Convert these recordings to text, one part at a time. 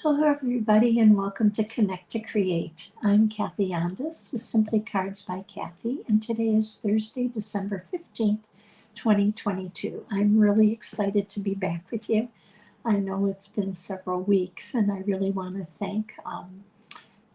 Hello, everybody, and welcome to Connect to Create. I'm Kathy Ondas with Simply Cards by Kathy, and today is Thursday, December 15th, 2022. I'm really excited to be back with you. I know it's been several weeks, and I really want to thank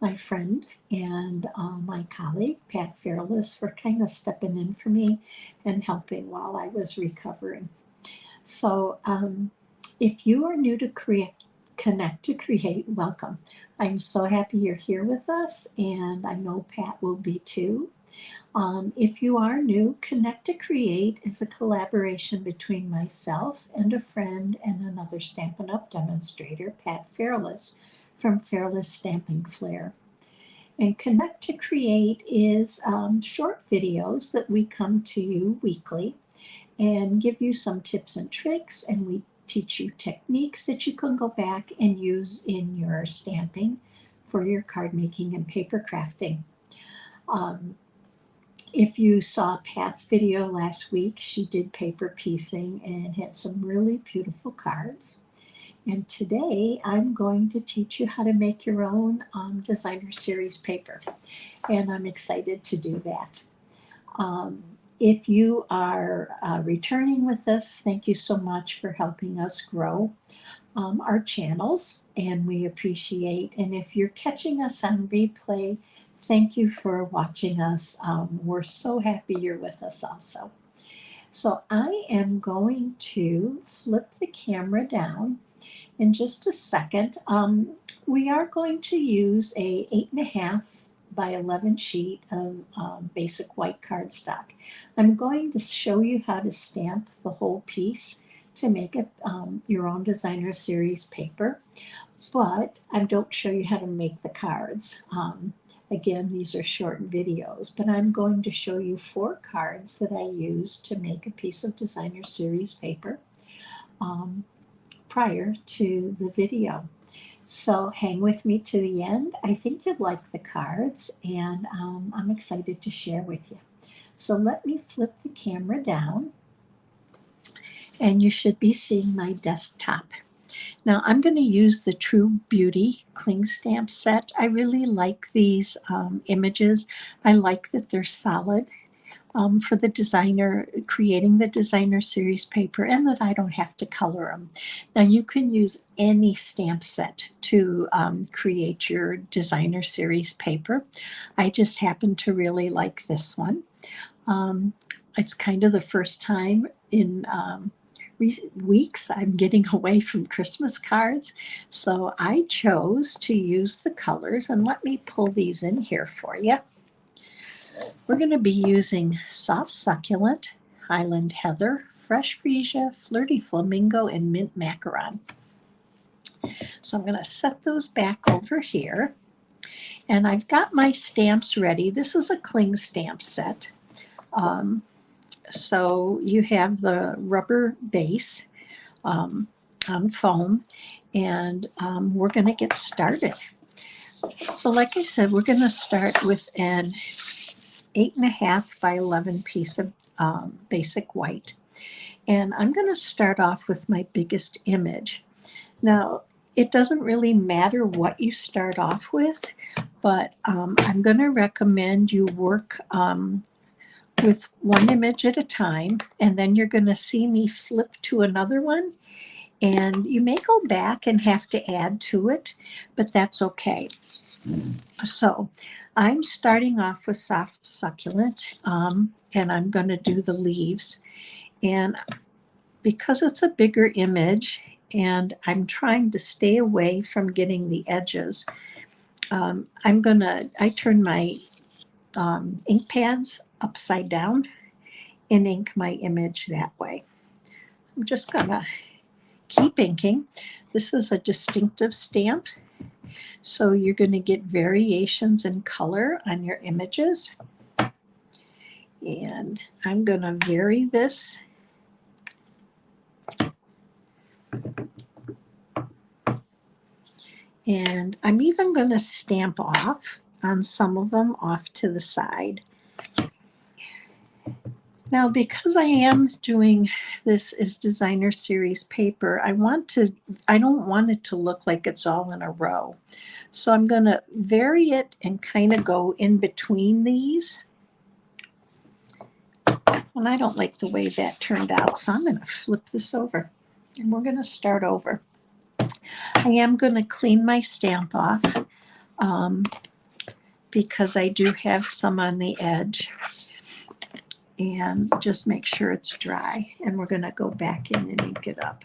my friend and my colleague, Pat Fairless, for kind of stepping in for me and helping while I was recovering. So, if you are new to Connect to Create, welcome. I'm so happy you're here with us, and I know Pat will be too. If you are new, Connect to Create is a collaboration between myself and a friend and another Stampin' Up! Demonstrator, Pat Fairless from Fairless Stamping Flair. And Connect to Create is short videos that we come to you weekly and give you some tips and tricks, and we teach you techniques that you can go back and use in your stamping for your card making and paper crafting. If you saw Pat's video last week, she did paper piecing and had some really beautiful cards. And today I'm going to teach you how to make your own designer series paper, and I'm excited to do that. If you are returning with us, thank you so much for helping us grow our channels, and we appreciate. And if you're catching us on replay, thank you for watching us. We're so happy you're with us also. So I am going to flip the camera down in just a second. We are going to use a 8.5 by 11 sheet of basic white cardstock. I'm going to show you how to stamp the whole piece to make it your own designer series paper, but I don't show you how to make the cards. Again, these are short videos, but I'm going to show you 4 cards that I use to make a piece of designer series paper prior to the video. So hang with me to the end. I think you'll like the cards, and I'm excited to share with you. So let me flip the camera down, and you should be seeing my desktop. Now I'm going to use the True Beauty Cling Stamp set. I really like these images. I like that they're solid for the designer, creating the designer series paper, and that I don't have to color them. Now you can use any stamp set to create your designer series paper. I just happen to really like this one. It's kind of the first time in weeks I'm getting away from Christmas cards, so I chose to use the colors, and let me pull these in here for you. We're going to be using Soft Succulent, Highland Heather, Fresh Freesia, Flirty Flamingo, and Mint Macaron. So I'm going to set those back over here. And I've got my stamps ready. This is a cling stamp set. So you have the rubber base on foam, and we're going to get started. So like I said, we're going to start with an 8.5 by 11 piece of basic white. And I'm going to start off with my biggest image. Now, it doesn't really matter what you start off with, but I'm going to recommend you work with one image at a time, and then you're going to see me flip to another one. And you may go back and have to add to it, but that's okay. So I'm starting off with Soft Succulent, and I'm going to do the leaves. And because it's a bigger image and I'm trying to stay away from getting the edges, I turn my ink pads upside down and ink my image that way. I'm just going to keep inking. This is a distinctive stamp, so you're going to get variations in color on your images. And I'm going to vary this. And I'm even going to stamp off on some of them off to the side. Now, because I am doing this as designer series paper, I don't want it to look like it's all in a row. So I'm going to vary it and kind of go in between these. And I don't like the way that turned out, so I'm going to flip this over and we're going to start over. I am going to clean my stamp off because I do have some on the edge. And just make sure it's dry. And we're going to go back in and ink it up.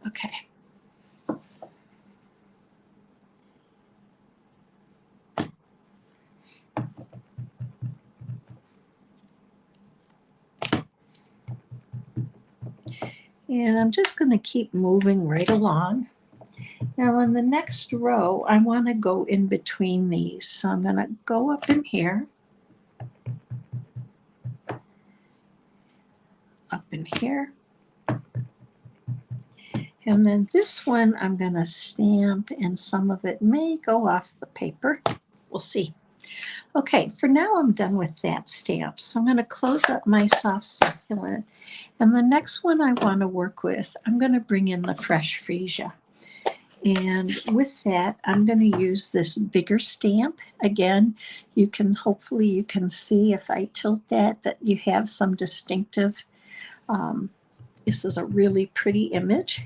Okay. And I'm just going to keep moving right along. Now on the next row, I want to go in between these. So I'm going to go up in here. Up in here. And then this one I'm going to stamp, and some of it may go off the paper. We'll see. Okay, for now I'm done with that stamp. So I'm going to close up my soft succulent. And the next one I want to work with, I'm going to bring in the fresh freesia. And with that, I'm going to use this bigger stamp. Again, hopefully you can see if I tilt that you have some distinctive, this is a really pretty image.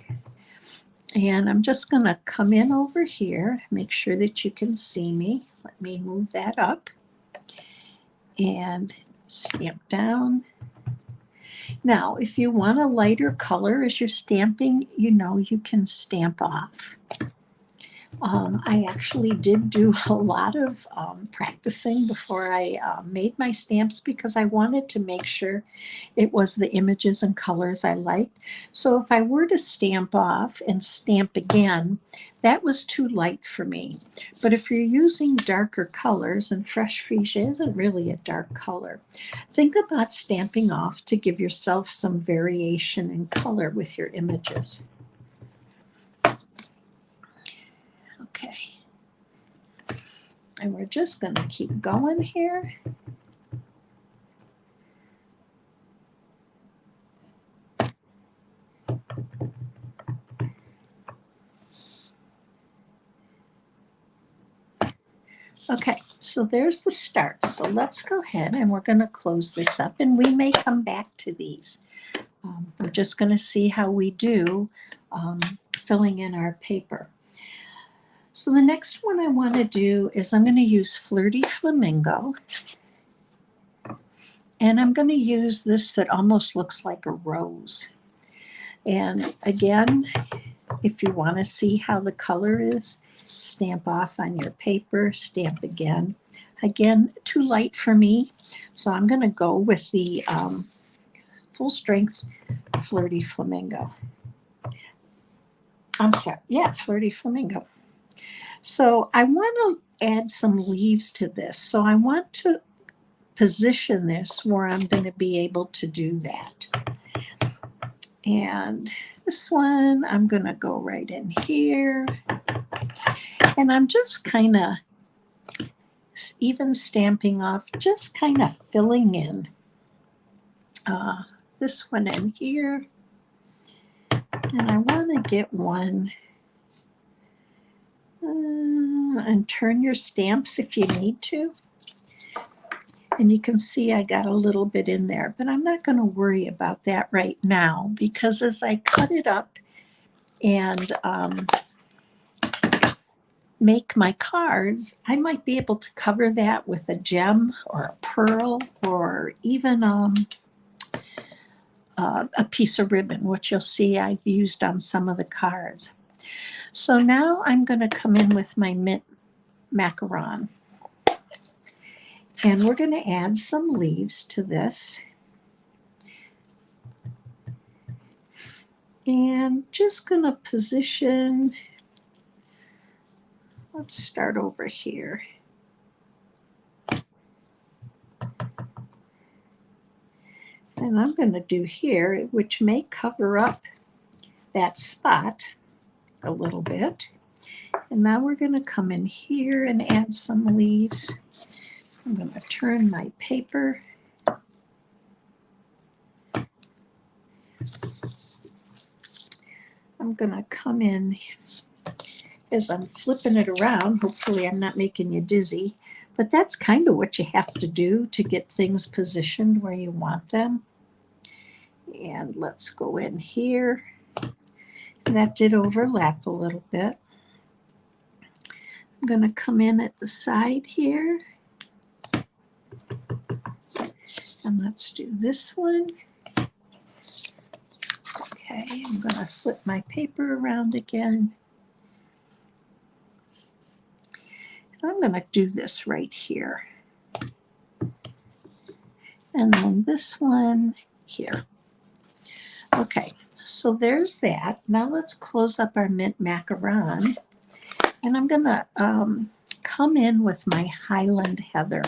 And I'm just going to come in over here, make sure that you can see me. Let me move that up and stamp down. Now, if you want a lighter color as you're stamping, you can stamp off. I actually did do a lot of practicing before I made my stamps because I wanted to make sure it was the images and colors I liked. So if I were to stamp off and stamp again, that was too light for me. But if you're using darker colors, and fresh freesia isn't really a dark color, think about stamping off to give yourself some variation in color with your images. Okay. And we're just going to keep going here. Okay, so there's the start. So let's go ahead and we're going to close this up, and we may come back to these. We're just going to see how we do filling in our paper. So the next one I want to do is I'm going to use Flirty Flamingo. And I'm going to use this that almost looks like a rose. And again, if you want to see how the color is, stamp off on your paper, stamp again. Again, too light for me, so I'm going to go with the full strength Flirty Flamingo. I'm sorry, yeah, Flirty Flamingo. So I want to add some leaves to this. So I want to position this where I'm going to be able to do that. And this one, I'm going to go right in here. And I'm just kind of even stamping off, just kind of filling in this one in here. And I want to get one. And turn your stamps if you need to. And you can see I got a little bit in there, but I'm not going to worry about that right now because as I cut it up and make my cards, I might be able to cover that with a gem or a pearl or even a piece of ribbon, which you'll see I've used on some of the cards. So now I'm going to come in with my mint macaron. And we're going to add some leaves to this. And just going to position, let's start over here. And I'm going to do here, which may cover up that spot a little bit. And now we're going to come in here and add some leaves. I'm going to turn my paper. I'm going to come in as I'm flipping it around. Hopefully I'm not making you dizzy, but that's kind of what you have to do to get things positioned where you want them. And let's go in here. And that did overlap a little bit. I'm going to come in at the side here. And let's do this one. Okay, I'm going to flip my paper around again. And I'm going to do this right here. And then this one here. Okay, so there's that. Now let's close up our mint macaron. And I'm going to come in with my Highland Heather,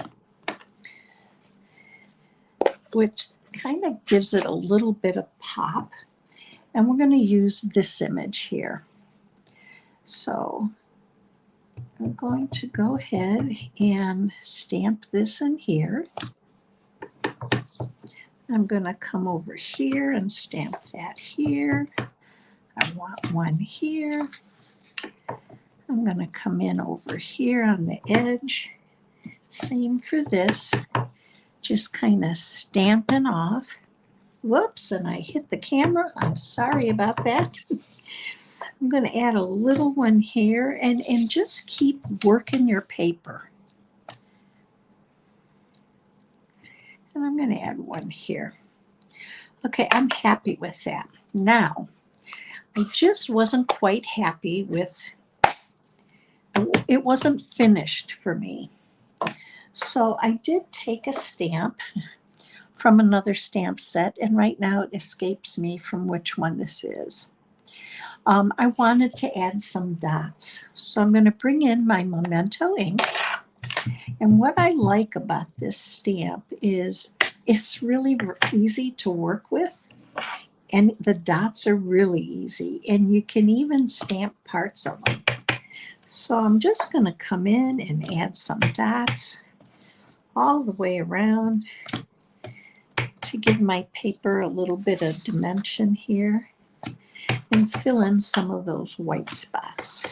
which kind of gives it a little bit of pop. And we're going to use this image here. So I'm going to go ahead and stamp this in here. I'm going to come over here and stamp that here. I want one here. I'm going to come in over here on the edge. Same for this. Just kind of stamping off. Whoops, and I hit the camera. I'm sorry about that. I'm going to add a little one here and just keep working your paper. And I'm going to add one here. Okay, I'm happy with that. Now, I just wasn't quite happy with, it wasn't finished for me. So I did take a stamp from another stamp set, and right now it escapes me from which one this is. I wanted to add some dots. So I'm going to bring in my Memento ink. And what I like about this stamp is it's really easy to work with. And the dots are really easy. And you can even stamp parts of them. So I'm just going to come in and add some dots all the way around to give my paper a little bit of dimension here and fill in some of those white spots.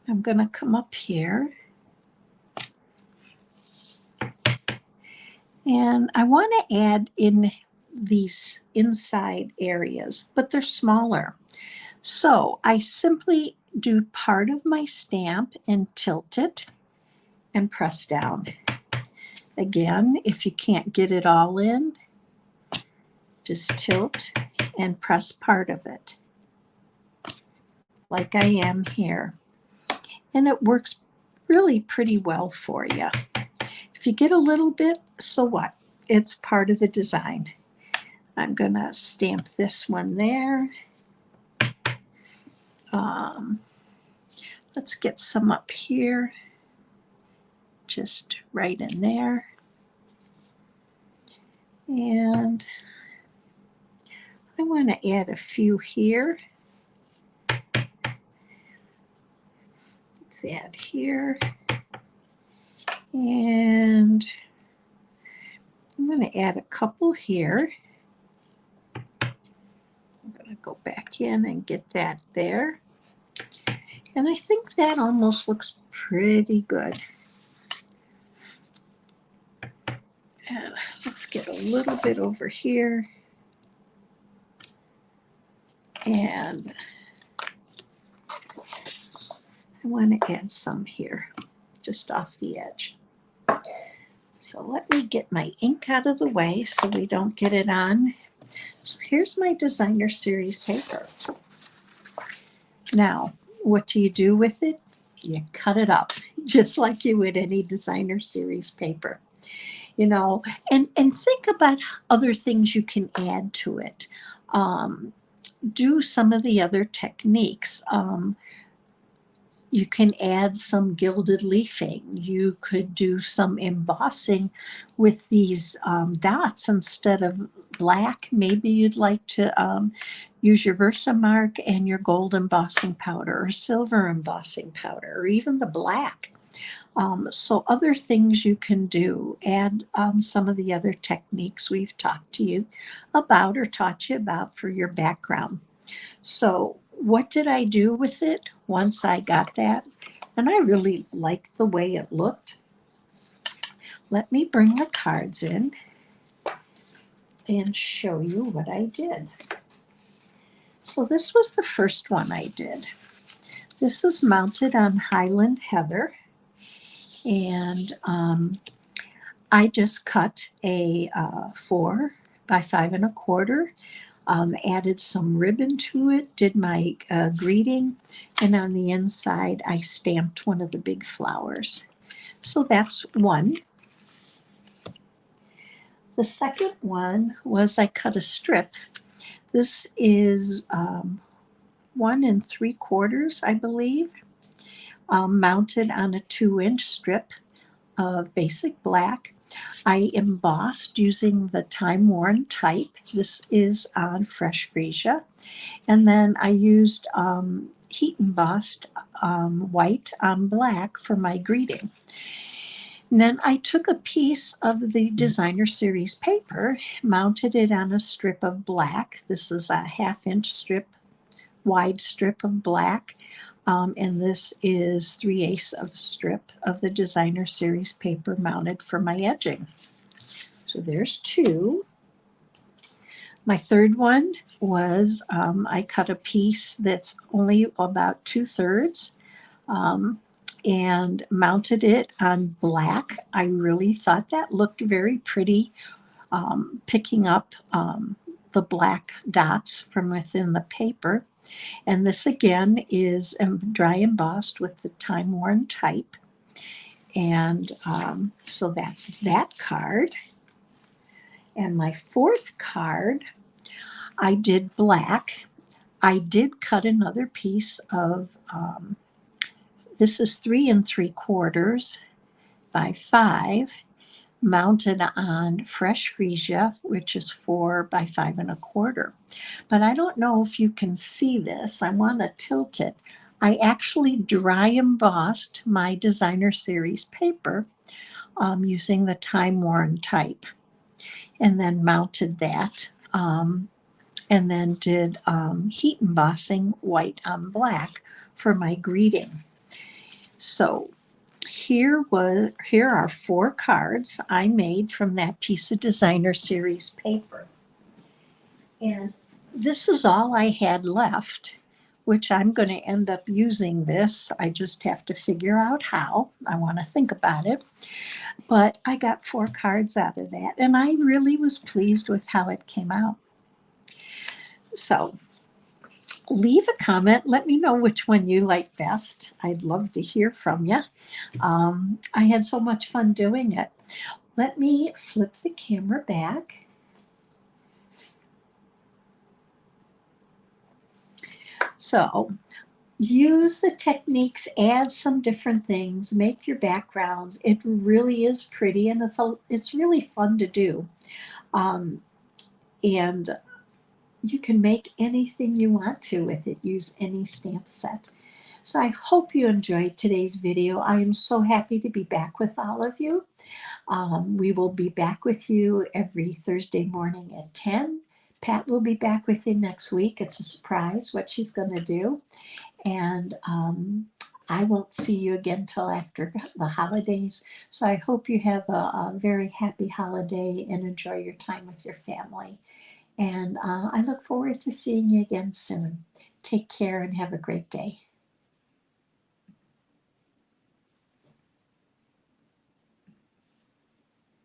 I'm going to come up here and I want to add in these inside areas, but they're smaller. So I simply do part of my stamp and tilt it and press down. Again, if you can't get it all in, just tilt and press part of it, like I am here. And it works really pretty well for you. If you get a little bit, so what? It's part of the design. I'm going to stamp this one there. Let's get some up here, just right in there. And I want to add a few here. Let's add here. And I'm going to add a couple here. I'm going to go back in and get that there. And I think that almost looks pretty good. And let's get a little bit over here. And I want to add some here, just off the edge. So let me get my ink out of the way so we don't get it on. So here's my designer series paper. Now, what do you do with it? You cut it up, just like you would any designer series paper. You know, and think about other things you can add to it. Do some of the other techniques. You can add some gilded leafing. You could do some embossing with these dots instead of black. Maybe you'd like to use your Versamark and your gold embossing powder or silver embossing powder or even the black. So other things you can do, add some of the other techniques we've talked to you about or taught you about for your background. So what did I do with it once I got that? And I really liked the way it looked. Let me bring the cards in and show you what I did. So this was the first one I did. This is mounted on Highland Heather, and I just cut a 4 by 5 1/4, added some ribbon to it, did my greeting, and on the inside I stamped one of the big flowers. So that's one. The second one was I cut a strip. This is 1 3/4, I believe, mounted on a 2-inch strip of basic black. I embossed using the time-worn type. This is on Fresh Freesia. And then I used heat embossed white on black for my greeting. And then I took a piece of the Designer Series paper, mounted it on a strip of black. This is a 1/2-inch strip, wide strip of black. And this is 3/8 of a strip of the Designer Series paper mounted for my edging. So there's 2. My third one was I cut a piece that's only about 2/3 and mounted it on black. I really thought that looked very pretty, picking up the black dots from within the paper. And this again is dry embossed with the time-worn type. And so that's that card. And my fourth card, I did black. I did cut another piece of, this is 3 3/4 by 5, mounted on Fresh Freesia, which is 4 by 5 1/4. But I don't know if you can see this. I want to tilt it. I actually dry embossed my Designer Series paper using the time-worn type, and then mounted that, and then did heat embossing white on black for my greeting. So here are 4 cards I made from that piece of Designer Series paper. And this is all I had left, which I'm going to end up using this. I just have to figure out how. I want to think about it. But I got 4 cards out of that, and I really was pleased with how it came out. So leave a comment. Let me know which one you like best. I'd love to hear from you. I had so much fun doing it. Let me flip the camera back. So use the techniques, add some different things, make your backgrounds. It really is pretty, and it's really fun to do. And you can make anything you want to with it. Use any stamp set. So I hope you enjoyed today's video. I am so happy to be back with all of you. We will be back with you every Thursday morning at 10. Pat will be back with you next week. It's a surprise what she's going to do. And I won't see you again till after the holidays. So I hope you have a very happy holiday and enjoy your time with your family. And I look forward to seeing you again soon. Take care and have a great day.